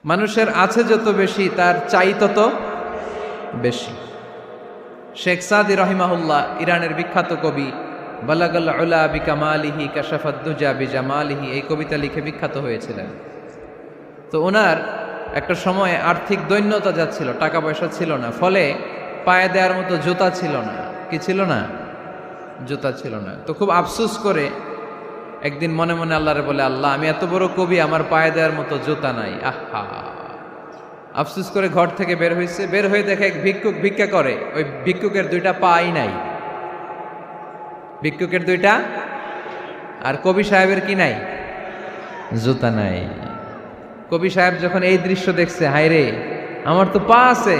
মানুষের আছে যত বেশি তার চাই তত বেশি। শেখ সাদি রহিমাহুল্লাহ ইরানের বিখ্যাত কবি, বালাগাল উলা বিকামালিহি কাশাফাদ দুজা বিজামালিহি, এই কবিতা লিখে বিখ্যাত হয়েছিলেন। তো ওনার একটা সময়ে আর্থিক দৈন্যতা যাচ্ছিল, টাকা পয়সা ছিল না, ফলে পায়ে দেওয়ার মতো জুতা ছিল না। কি ছিল না? জুতা ছিল না। তো খুব আফসোস করে একদিন মনে মনে আল্লাহরে বলে, আল্লাহ আমি এত বড় কবি, আমার পায়ে দেওয়ার মতো জুতা নাই। আহা, আফসোস করে ঘর থেকে বের হয়েছে। বের হয়ে দেখে এক ভিক্ষুক ভিক্ষা করে, ওই ভিক্ষুকের দুইটা পাই নাই। ভিক্ষুকের দুইটা, আর কবি সাহেবের কি নাই? জুতা নাই। কবি সাহেব যখন এই দৃশ্য দেখছে, হায় রে আমার তো পা আছে,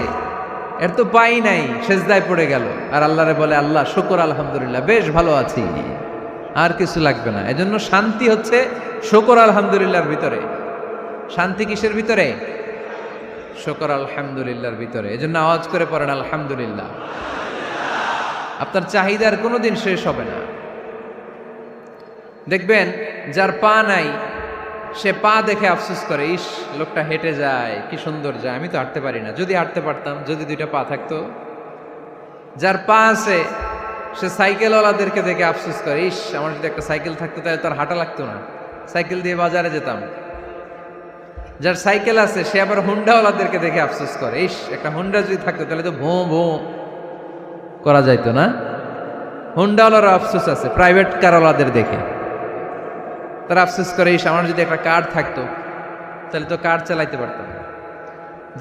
এর তো পাই নাই, সেজদায় পড়ে গেল। আর আল্লাহরে বলে, আল্লাহ শুকর আলহামদুলিল্লাহ, বেশ ভালো আছি, আর কিছু লাগবে না। এজন্য শান্তি হচ্ছে শুকর আলহামদুলিল্লাহর ভিতরে। শান্তি কিসের ভিতরে? শুকর আলহামদুলিল্লাহর ভিতরে। এজন্য আওয়াজ করে পড়েন আলহামদুলিল্লাহ। আপনার চাহিদার কোনোদিন শেষ হবে না। দেখবেন যার পা নাই, সে পা দেখে আফসোস করে, ইস লোকটা হেঁটে যায়, কি সুন্দর যায়, আমি তো হাঁটতে পারি না, যদি হাঁটতে পারতাম, যদি দুইটা পা থাকতো। যার পা আছে সে সাইকেলওয়ালাদেরকে দেখে আফসোস করে, ইস আমার যদি একটা সাইকেল থাকতো তাহলে তার হাঁটা লাগতো না, সাইকেল দিয়ে বাজারে যেতাম। যার সাইকেল আছে সে আবার হুন্ডাওয়ালাদেরকে দেখে আফসোস করে, ইস একটা হুন্ডা যদি থাকতো তাহলে তো ভোঁ ভোঁ করা যাইতো না। হুন্ডাওয়ালারও আফসোস আছে প্রাইভেট কারওয়ালাদের দেখে, তারা আফসোস করে, ইস আমার যদি একটা কার থাকতো তাহলে তো কার চালাইতে পারতাম।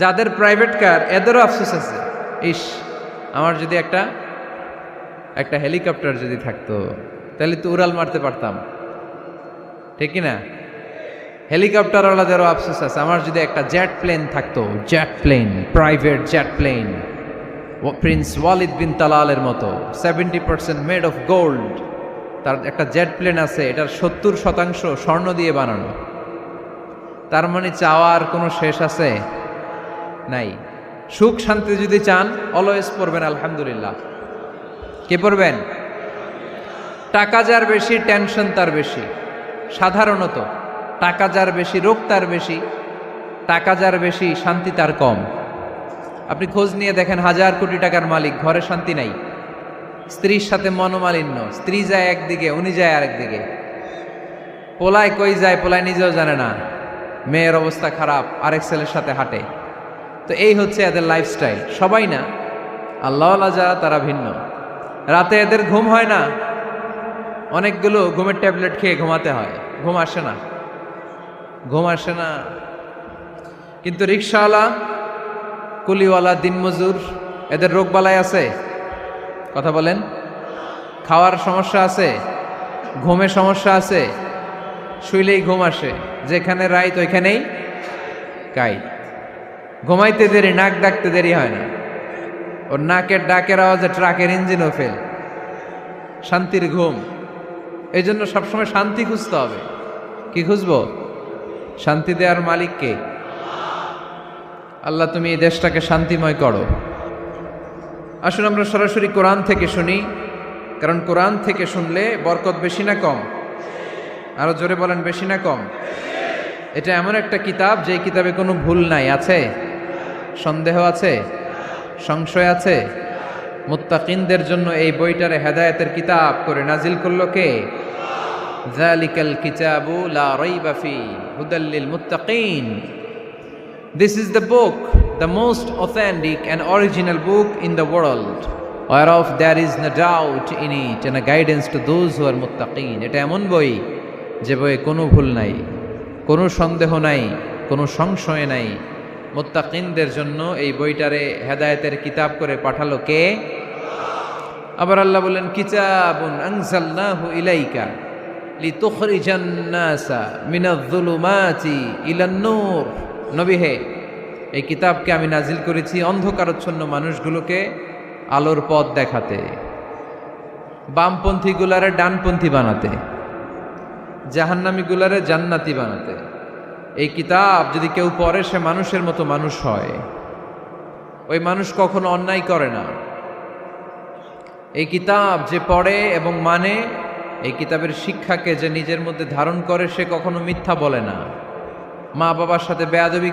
যাদের প্রাইভেট কার এদেরও আফসোস আছে, ইস আমার যদি একটা হেলিকপ্টার যদি থাকতো তাহলে তো উড়াল মারতে পারতাম, ঠিক কিনা? হেলিকপ্টারওয়ালাদেরও আফসোস আছে, আমার যদি একটা জেট প্লেন থাকতো, jet plane, private jet plane, prince Walid bin তালালের মতো 70% মেড অফ গোল্ড, তার একটা জেট প্লেন আছে, এটার 70% স্বর্ণ দিয়ে বানানো। তার মানে চাওয়ার কোনো শেষ আছে? নাই। সুখ শান্তি যদি চান অলওয়েজ পড়বেন আলহামদুলিল্লাহ। কে পড়বেন? টাকা যার বেশি টেনশন তার বেশি। সাধারণত টাকা যার বেশি রোগ তার বেশি, টাকা যার বেশি শান্তি তার কম। আপনি খোঁজ নিয়ে দেখেন, 1000 কোটি টাকার মালিক, ঘরে শান্তি নাই, স্ত্রীর সাথে মনোমালিন্য, স্ত্রী যায় একদিকে, উনি যায় আরেকদিকে, পোলায় কই যায় পোলায় নিজেও জানে না, মেয়ের অবস্থা খারাপ, আরেক ছেলের সাথে হাঁটে। তো এই হচ্ছে এদের লাইফস্টাইল। সবাই না, আল্লাহওয়ালা যারা তারা ভিন্ন। রাতে এদের ঘুম হয় না, অনেকগুলো ঘুমের ট্যাবলেট খেয়ে ঘুমাতে হয়, ঘুম আসে না, ঘুম আসে না। কিন্তু রিক্সাওয়ালা, কুলিওয়ালা, দিনমজুর, এদের রোগ বালাই আছে? কথা বলেন। খাওয়ার সমস্যা আছে, ঘুমের সমস্যা আছে, শুইলেই ঘুম আসে, যেখানে রাইত ওইখানেই কাইত। ঘুমাইতে দেরি, নাক ডাকতে দেরি হয় না, ওর নাকের ডাকের আওয়াজে ট্রাকের ইঞ্জিনও ফেল। শান্তির ঘুম। এই জন্য সবসময় শান্তি খুঁজতে হবে। কি খুঁজবো? শান্তি দেওয়ার মালিক কে? আল্লাহ তুমি এই দেশটাকে শান্তিময় করো। আসুন আমরা সরাসরি কোরআন থেকে শুনি, কারণ কোরআন থেকে শুনলে বরকত বেশি না কম? আরো জোরে বলেন, বেশি না কম? এটা এমন একটা কিতাব যে কিতাবে কোনো ভুল নাই। আছে? সন্দেহ আছে? সংশয় আছে? মুত্তাকিনদের জন্য এই বইটারে হেদায়েতের কিতাব করে নাজিল করলো কে? যালিকাল কিতাবু লা রাইবা ফি হুদাল লিল মুত্তাকিন। This is the book, the most authentic and original book in the world, whereof there is no doubt in it, and a guidance to those who are muttaqin. এটা এমন বই যে বইয়ে কোনো ভুল নাই, কোনো সন্দেহ নাই, কোনো সংশয় নাই। মুত্তাকিনদের জন্য এই বইটারে হেদায়েতের কিতাব করে পাঠালো কে? আবার আল্লাহ বলেন, কিতাবুন আনজালনাহু ইলাইকা লিতুখরিজান নাসা মিনাজ-যুলুমাতি ইলান নূর। নবী হে, এই কিতাবকে আমি নাজিল করেছি অন্ধকারচ্ছন্ন মানুষগুলোকে আলোর পথ দেখাতে, বামপন্থী গুলারে ডানপন্থী বানাতে, জাহান্নামী গুলারে জান্নাতি বানাতে। এই কিতাব যদি কেউ পড়ে সে মানুষের মতো মানুষ হয়, ওই মানুষ কখনো অন্যায় করে না। এই কিতাব যে পড়ে এবং মানে, এই কিতাবের শিক্ষাকে যে নিজের মধ্যে ধারণ করে, সে কখনো মিথ্যা বলে না, মা বাবার সাথে বেয়াদবি